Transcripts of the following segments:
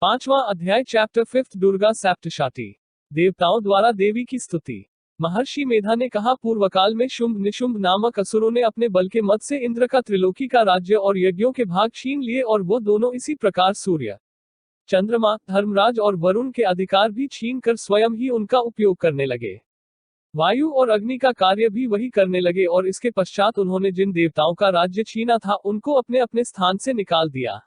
5वां अध्याय चैप्टर 5 दुर्गा सप्तशती। देवताओं द्वारा देवी की स्तुति। महर्षि मेधा ने कहा, पूर्वकाल में शुंभ निशुंभ नामक असुरों ने अपने बल के मद से इंद्र का त्रिलोकी का राज्य और यज्ञों के भाग छीन लिए और वो दोनों इसी प्रकार सूर्य, चंद्रमा, धर्मराज और वरुण के अधिकार भी छीन कर स्वयं ही उनका उपयोग करने लगे। वायु और अग्नि का कार्य भी वही करने लगे और इसके पश्चात उन्होंने जिन देवताओं का राज्य छीना था उनको अपने अपने स्थान से निकाल दिया।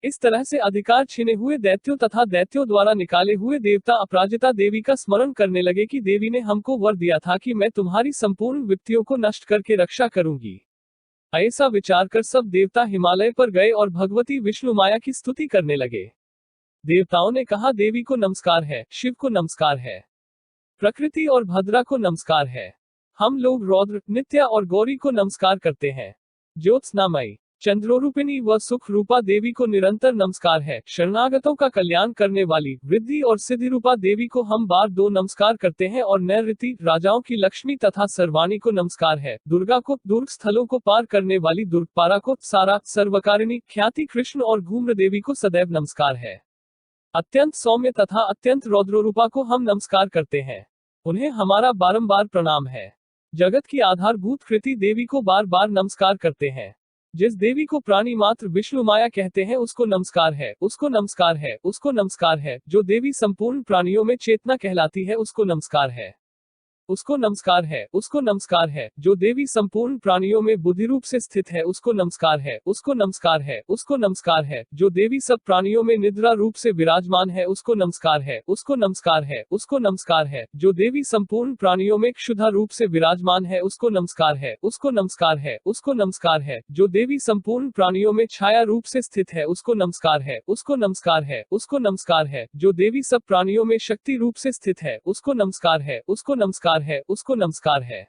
इस तरह से अधिकार छीने हुए दैत्यों तथा दैत्यों द्वारा निकाले हुए देवता अपराजिता देवी का स्मरण करने लगे कि देवी ने हमको वर दिया था कि मैं तुम्हारी संपूर्ण विपत्तियों को नष्ट करके रक्षा करूंगी। ऐसा विचार कर सब देवता हिमालय पर गए और भगवती विष्णु माया की स्तुति करने लगे। देवताओं ने कहा, देवी को नमस्कार है, शिव को नमस्कार है, प्रकृति और भद्रा को नमस्कार है। हम लोग रौद्र, नित्या और गौरी को नमस्कार करते हैं। ज्योत्सनामयी, चंद्रोरूपिणी व सुख रूपा देवी को निरंतर नमस्कार है। शरणागतों का कल्याण करने वाली वृद्धि और सिद्धि रूपा देवी को हम बार दो नमस्कार करते हैं और नैऋति, राजाओं की लक्ष्मी तथा सर्वाणी को नमस्कार है। दुर्गा को, दुर्ग स्थलों को पार करने वाली दुर्गपारा को, सारा, सर्वकारिणी, ख्याति कृष्ण और घूम्र देवी को सदैव नमस्कार है। अत्यंत सौम्य तथा अत्यंत रौद्रोरूपा को हम नमस्कार करते हैं, उन्हें हमारा बारंबार प्रणाम है। जगत की आधारभूत कृति देवी को बार बार नमस्कार करते हैं। जिस देवी को प्राणी मात्र विष्णु माया कहते हैं उसको नमस्कार है, उसको नमस्कार है, उसको नमस्कार है। जो देवी संपूर्ण प्राणियों में चेतना कहलाती है उसको नमस्कार है, उसको नमस्कार है, उसको नमस्कार है। जो देवी संपूर्ण प्राणियों में बुद्धि रूप से स्थित है उसको नमस्कार है, उसको नमस्कार है, उसको नमस्कार है। जो देवी सब प्राणियों में निद्रा रूप से विराजमान है उसको नमस्कार है, उसको नमस्कार है, उसको नमस्कार है। जो देवी संपूर्ण प्राणियों में क्षुधा रूप से विराजमान है उसको नमस्कार है, उसको नमस्कार है, उसको नमस्कार है। जो देवी संपूर्ण प्राणियों में छाया रूप से स्थित है उसको नमस्कार है, उसको नमस्कार है, उसको नमस्कार है। जो देवी सब प्राणियों में शक्ति रूप से स्थित है उसको नमस्कार है, उसको नमस्कार है, उसको नमस्कार है।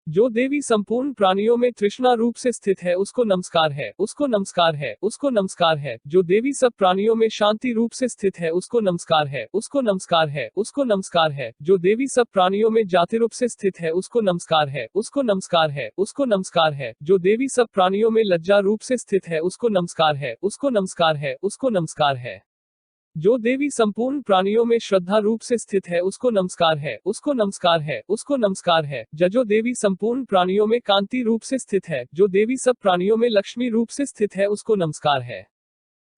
जो देवी संपूर्ण प्राणियों में तृष्णा रूप से स्थित है उसको नमस्कार है, उसको नमस्कार है, उसको नमस्कार है। जो देवी सब प्राणियों में शांति रूप से स्थित है उसको नमस्कार है, उसको नमस्कार है, उसको नमस्कार है। जो देवी सब प्राणियों में जाति रूप से स्थित है उसको नमस्कार है, उसको नमस्कार है, उसको नमस्कार है। जो देवी सब प्राणियों में लज्जा रूप से स्थित है उसको नमस्कार है, उसको नमस्कार है, उसको नमस्कार है। जो देवी संपूर्ण प्राणियों में श्रद्धा रूप से स्थित है उसको नमस्कार है, उसको नमस्कार है, उसको नमस्कार है। जो देवी संपूर्ण प्राणियों में कांति रूप से स्थित है, जो देवी सब प्राणियों में लक्ष्मी रूप से स्थित है उसको नमस्कार है,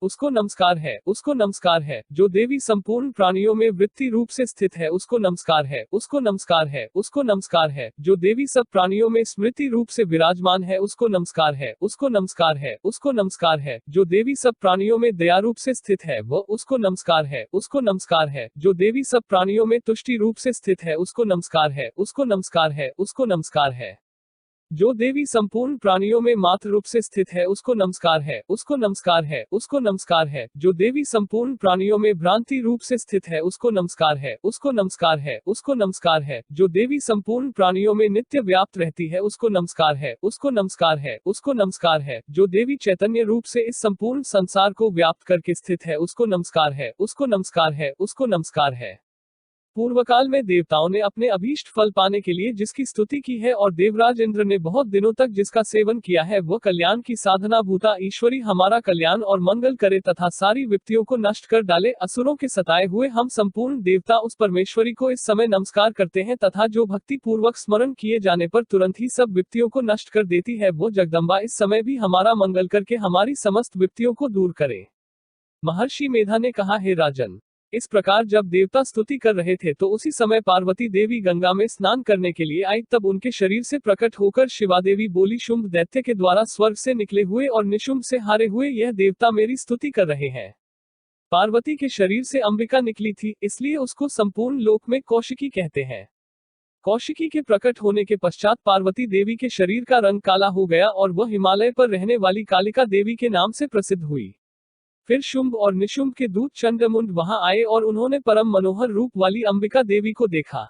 उसको नमस्कार है, उसको नमस्कार है। जो देवी संपूर्ण प्राणियों में वृत्ति रूप से स्थित है उसको नमस्कार है, उसको नमस्कार है, उसको नमस्कार है। जो देवी सब प्राणियों में स्मृति रूप से विराजमान है उसको नमस्कार है, उसको नमस्कार है, उसको नमस्कार है। जो देवी सब प्राणियों में दया रूप से स्थित है वो उसको नमस्कार है, उसको नमस्कार है। जो देवी सब प्राणियों में तुष्टि रूप से स्थित है उसको नमस्कार है, उसको नमस्कार है, उसको नमस्कार है। जो देवी संपूर्ण प्राणियों में मात्र रूप से स्थित है उसको नमस्कार है, उसको नमस्कार है, उसको नमस्कार है। जो देवी संपूर्ण प्राणियों में भ्रांति रूप से स्थित है उसको नमस्कार है, उसको नमस्कार है, उसको नमस्कार है। जो देवी संपूर्ण प्राणियों में नित्य व्याप्त रहती है उसको नमस्कार है, उसको नमस्कार है, उसको नमस्कार है। जो देवी चैतन्य रूप से इस संपूर्ण संसार को व्याप्त करके स्थित है उसको नमस्कार है, उसको नमस्कार है, उसको नमस्कार है। पूर्वकाल में देवताओं ने अपने अभीष्ट फल पाने के लिए जिसकी स्तुति की है और देवराज इंद्र ने बहुत दिनों तक जिसका सेवन किया है वह कल्याण की साधना भूता ईश्वरी हमारा कल्याण और मंगल करे तथा सारी विपत्तियों को नष्ट कर डाले। असुरों के सताए हुए हम संपूर्ण देवता उस परमेश्वरी को इस समय नमस्कार करते हैं तथा जो भक्ति पूर्वक स्मरण किए जाने पर तुरंत ही सब विपत्तियों को नष्ट कर देती है वो जगदम्बा इस समय भी हमारा मंगल करके हमारी समस्त विपत्तियों को दूर करे। महर्षि मेधा ने कहा, हे राजन, इस प्रकार जब देवता स्तुति कर रहे थे तो उसी समय पार्वती देवी गंगा में स्नान करने के लिए आई। तब उनके शरीर से प्रकट होकर शिवादेवी बोली, शुंभ दैत्य के द्वारा स्वर्ग से निकले हुए और निशुंभ से हारे हुए यह देवता मेरी स्तुति कर रहे हैं। पार्वती के शरीर से अंबिका निकली थी, इसलिए उसको संपूर्ण लोक में कौशिकी कहते हैं। कौशिकी के प्रकट होने के पश्चात पार्वती देवी के शरीर का रंग काला हो गया और वह हिमालय पर रहने वाली कालिका देवी के नाम से प्रसिद्ध हुई। फिर शुंभ और निशुंभ के दूत चंद्रमुंड वहां आए और उन्होंने परम मनोहर रूप वाली अंबिका देवी को देखा।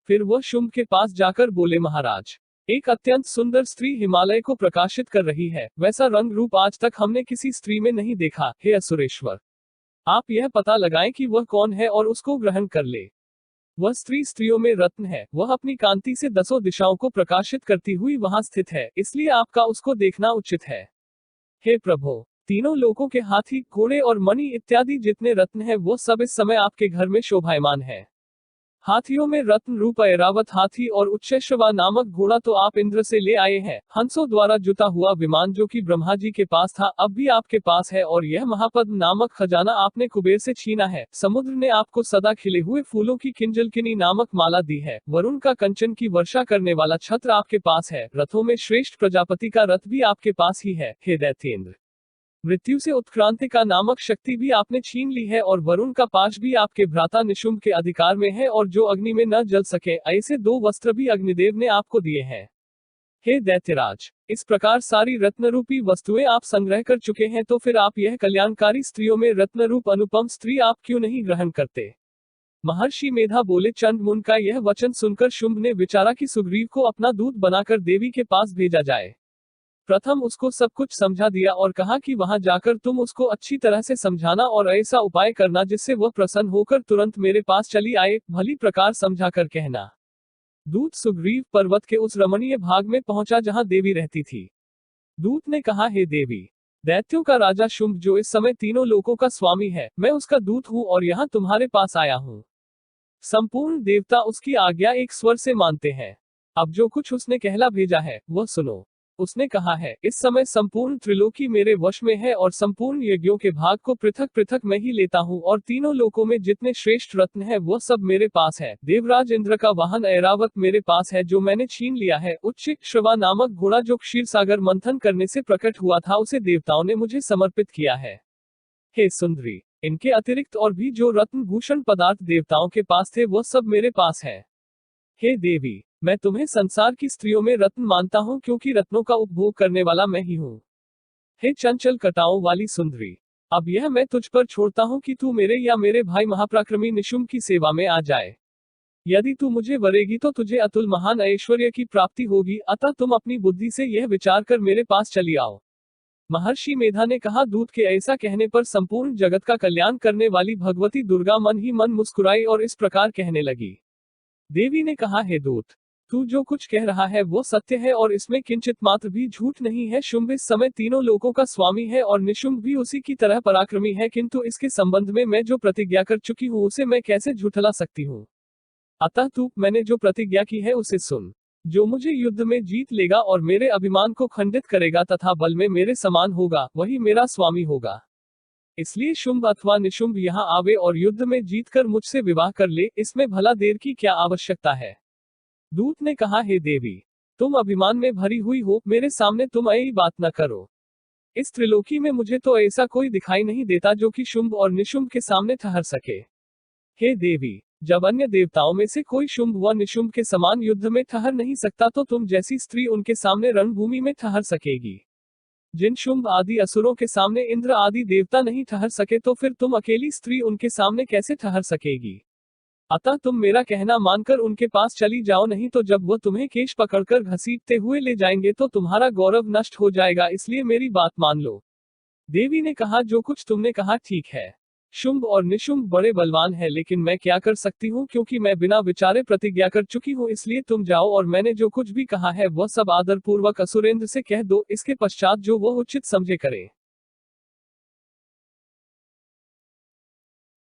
फिर वह शुंभ के पास जाकर बोले, महाराज, एक अत्यंत सुंदर स्त्री हिमालय को प्रकाशित कर रही है, वैसा रंग रूप आज तक हमने किसी स्त्री में नहीं देखा। हे असुरेश्वर, आप यह पता लगाएं कि वह कौन है और उसको ग्रहण कर ले। वह स्त्री स्त्रियों में रत्न है, वह अपनी कांति से दसों दिशाओं को प्रकाशित करती हुई वहां स्थित है, इसलिए आपका उसको देखना उचित है। हे प्रभो, तीनों लोकों के हाथी, घोड़े और मणि इत्यादि जितने रत्न हैं वो सब इस समय आपके घर में शोभायमान है। हाथियों में रत्न रूप ऐरावत हाथी और उच्चैश्रवा नामक घोड़ा तो आप इंद्र से ले आए हैं। हंसों द्वारा जुता हुआ विमान जो कि ब्रह्मा जी के पास था अब भी आपके पास है, और यह महापद्म नामक खजाना आपने कुबेर से छीना है। समुद्र ने आपको सदा खिले हुए फूलों की किंजलकिनी नामक माला दी है। वरुण का कंचन की वर्षा करने वाला छत्र आपके पास है। रथों में श्रेष्ठ प्रजापति का रथ भी आपके पास ही है, हे दैत्येंद्र। मृत्यु से उत्क्रांतिका नामक शक्ति भी आपने छीन ली है, और वरुण का पाश भी आपके भ्राता निशुंभ के अधिकार में है, और जो अग्नि में न जल सके ऐसे 2 वस्त्र भी अग्निदेव ने आपको दिए हैं। हे दैत्यराज, इस प्रकार सारी रत्नरूपी वस्तुएं आप संग्रह कर चुके हैं, तो फिर आप यह कल्याणकारी स्त्रियों में रत्नरूप अनुपम स्त्री आप क्यों नहीं ग्रहण करते? महर्षि मेधा बोले। चंद्रमुन का यह वचन सुनकर शुंभ ने विचारा कि सुग्रीव को अपना दूत बनाकर देवी के पास भेजा जाए। प्रथम उसको सब कुछ समझा दिया और कहा कि वहां जाकर तुम उसको अच्छी तरह से समझाना और ऐसा उपाय करना जिससे वह प्रसन्न होकर तुरंत मेरे पास चली आए। भली प्रकार समझा कर कहना। दूत सुग्रीव पर्वत के उस रमणीय भाग में पहुंचा जहां देवी रहती थी। दूत ने कहा, हे देवी, दैत्यों का राजा शुंभ जो इस समय तीनों लोकों का स्वामी है, मैं उसका दूत हूं और यहाँ तुम्हारे पास आया हूँ। संपूर्ण देवता उसकी आज्ञा एक स्वर से मानते हैं। अब जो कुछ उसने कहला भेजा है वह सुनो। उसने कहा है, इस समय संपूर्ण त्रिलोकी मेरे वश में है और संपूर्ण यज्ञों के भाग को पृथक पृथक मैं ही लेता हूँ, और तीनों लोकों में जितने श्रेष्ठ रत्न है वह सब मेरे पास है। देवराज इंद्र का वाहन ऐरावत मेरे पास है जो मैंने छीन लिया है। उच्च श्रवा नामक घोड़ा जो क्षीर सागर मंथन करने से प्रकट हुआ था उसे देवताओं ने मुझे समर्पित किया है। हे सुंदरी, इनके अतिरिक्त और भी जो रत्न भूषण पदार्थ देवताओं के पास थे वह सब मेरे पास है। हे देवी, मैं तुम्हें संसार की स्त्रियों में रत्न मानता हूँ क्योंकि रत्नों का उपभोग करने वाला मैं ही हूँ। हे चंचल कटाओं वाली सुंदरी, अब यह मैं तुझ पर छोड़ता हूँ कि तू मेरे या मेरे भाई महापराक्रमी निशुंभ की सेवा में आ जाए। यदि तू मुझे वरेगी तो तुझे अतुल महान ऐश्वर्य की प्राप्ति होगी, अतः तुम अपनी बुद्धि से यह विचार कर मेरे पास चली आओ। महर्षि मेधा ने कहा, दूत के ऐसा कहने पर संपूर्ण जगत का कल्याण करने वाली भगवती दुर्गा मन ही मन मुस्कुराई और इस प्रकार कहने लगी। देवी ने कहा, हे दूत, तू जो कुछ कह रहा है वो सत्य है और इसमें किंचित मात्र भी झूठ नहीं है। शुंभ इस समय तीनों लोकों का स्वामी है और निशुंभ भी उसी की तरह पराक्रमी है, किंतु इसके संबंध में मैं जो प्रतिज्ञा कर चुकी हूँ उसे मैं कैसे झुठला सकती हूँ। अतः तू मैंने जो प्रतिज्ञा की है उसे सुन। जो मुझे युद्ध में जीत लेगा और मेरे अभिमान को खंडित करेगा तथा बल में मेरे समान होगा वही मेरा स्वामी होगा। इसलिए शुंभ अथवा निशुंभ यहाँ आवे और युद्ध में जीतकर मुझसे विवाह कर ले, इसमें भला देर की क्या आवश्यकता है। दूत ने कहा, हे देवी, तुम अभिमान में भरी हुई हो, मेरे सामने तुम ऐसी बात न करो। इस त्रिलोकी में मुझे तो ऐसा कोई दिखाई नहीं देता जो कि शुंभ और निशुंभ के सामने ठहर सके। हे देवी, जब अन्य देवताओं में से कोई शुंभ व निशुंभ के समान युद्ध में ठहर नहीं सकता तो तुम जैसी स्त्री उनके सामने रणभूमि में ठहर सकेगी। जिन शुंभ आदि असुरों के सामने इंद्र आदि देवता नहीं ठहर सके तो फिर तुम अकेली स्त्री उनके सामने कैसे ठहर सकेगी। अतः तुम मेरा कहना मानकर उनके पास चली जाओ, नहीं तो जब वह तुम्हें केश पकड़कर घसीटते हुए ले जाएंगे तो तुम्हारा गौरव नष्ट हो जाएगा, इसलिए मेरी बात मान लो। देवी ने कहा, जो कुछ तुमने कहा ठीक है। शुंभ और निशुंभ बड़े बलवान हैं, लेकिन मैं क्या कर सकती हूँ क्योंकि मैं बिना विचारे प्रतिज्ञा कर चुकी हूँ। इसलिए तुम जाओ और मैंने जो कुछ भी कहा है वह सब आदरपूर्वक असुरेंद्र से कह दो, इसके पश्चात जो वह उचित समझे करे।